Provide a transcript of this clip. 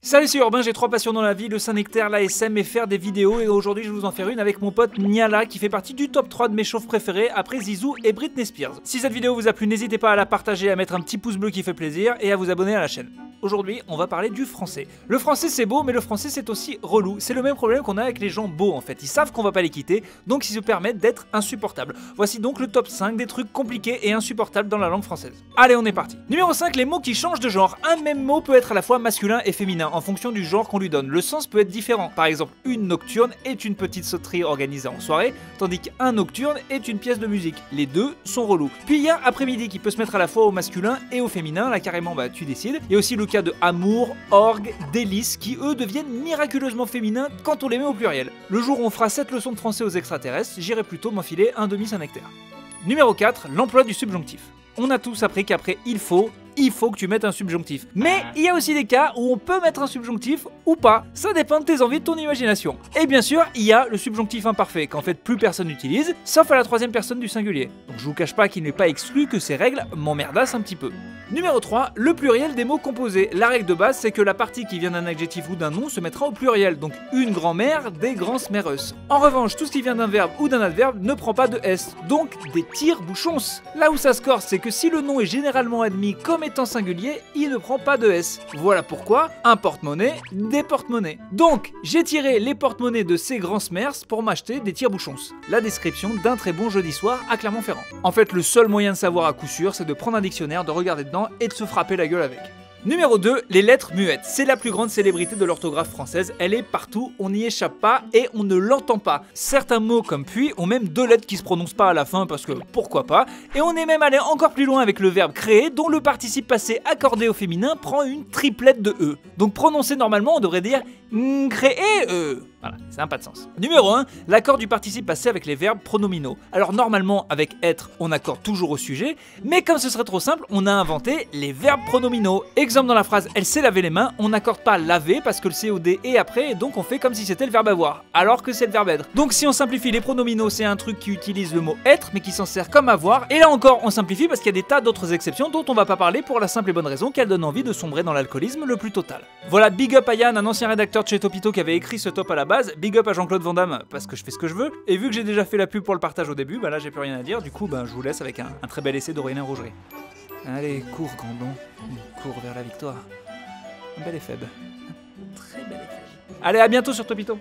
Salut, c'est Urbain, j'ai 3 passions dans la vie, le Saint-Nectaire, l'ASM et faire des vidéos. Et aujourd'hui je vais vous en faire une avec mon pote Niala qui fait partie du top 3 de mes chauves préférés après Zizou et Britney Spears. Si cette vidéo vous a plu, n'hésitez pas à la partager, à mettre un petit pouce bleu qui fait plaisir et à vous abonner à la chaîne. Aujourd'hui, on va parler du français. Le français c'est beau, mais le français c'est aussi relou. C'est le même problème qu'on a avec les gens beaux en fait. Ils savent qu'on va pas les quitter, donc ils se permettent d'être insupportables. Voici donc le top 5 des trucs compliqués et insupportables dans la langue française. Allez, on est parti. Numéro 5, les mots qui changent de genre. Un même mot peut être à la fois masculin et féminin en fonction du genre qu'on lui donne. Le sens peut être différent. Par exemple, une nocturne est une petite sauterie organisée en soirée, tandis qu'un nocturne est une pièce de musique. Les deux sont relous. Puis il y a après-midi qui peut se mettre à la fois au masculin et au féminin. Là carrément, bah tu décides. Il y a aussi le cas de amour, orgue, délices qui eux deviennent miraculeusement féminins quand on les met au pluriel. Le jour où on fera 7 leçons de français aux extraterrestres, j'irai plutôt m'enfiler un demi Saint-Nectaire. Numéro 4, l'emploi du subjonctif. On a tous appris qu'après il faut que tu mettes un subjonctif. Mais il y a aussi des cas où on peut mettre un subjonctif ou pas. Ça dépend de tes envies, de ton imagination. Et bien sûr, il y a le subjonctif imparfait qu'en fait plus personne n'utilise, sauf à la troisième personne du singulier. Donc je vous cache pas qu'il n'est pas exclu que ces règles m'emmerdassent un petit peu. Numéro 3, le pluriel des mots composés. La règle de base, c'est que la partie qui vient d'un adjectif ou d'un nom se mettra au pluriel. Donc une grand-mère, des grands-smères. En revanche, tout ce qui vient d'un verbe ou d'un adverbe ne prend pas de S. Donc des tire-bouchons. Là où ça se corse, c'est que si le nom est généralement admis comme étant singulier, il ne prend pas de S. Voilà pourquoi un porte-monnaie, des porte-monnaies. Donc, j'ai tiré les porte-monnaies de ces grands-smères pour m'acheter des tire-bouchons. La description d'un très bon jeudi soir à Clermont-Ferrand. En fait, le seul moyen de savoir à coup sûr, c'est de prendre un dictionnaire, de regarder dedans et de se frapper la gueule avec. Numéro 2, les lettres muettes. C'est la plus grande célébrité de l'orthographe française. Elle est partout, on n'y échappe pas et on ne l'entend pas. Certains mots comme puis ont même 2 lettres qui se prononcent pas à la fin parce que pourquoi pas. Et on est même allé encore plus loin avec le verbe créer dont le participe passé accordé au féminin prend une triplette de E. Donc prononcé normalement on devrait dire créer Voilà, ça n'a pas de sens. Numéro 1, l'accord du participe passé avec les verbes pronominaux. Alors normalement avec être on accorde toujours au sujet, mais comme ce serait trop simple, on a inventé les verbes pronominaux. Exemple dans la phrase elle s'est lavé les mains, on n'accorde pas laver parce que le COD est après et donc on fait comme si c'était le verbe avoir, alors que c'est le verbe être. Donc si on simplifie les pronominaux, c'est un truc qui utilise le mot être mais qui s'en sert comme avoir. Et là encore on simplifie parce qu'il y a des tas d'autres exceptions dont on va pas parler pour la simple et bonne raison qu'elles donnent envie de sombrer dans l'alcoolisme le plus total. Voilà, big up à Yann, un ancien rédacteur de chez Topito qui avait écrit ce top à la base. Big up à Jean-Claude Van Damme parce que je fais ce que je veux. Et vu que j'ai déjà fait la pub pour le partage au début, bah là j'ai plus rien à dire. Du coup bah, je vous laisse avec un très bel essai d'Aurélien Rougerie. Allez, cours Grandon, cours vers la victoire. Un bel effet. Un très bel effet. Allez, à bientôt sur Topito.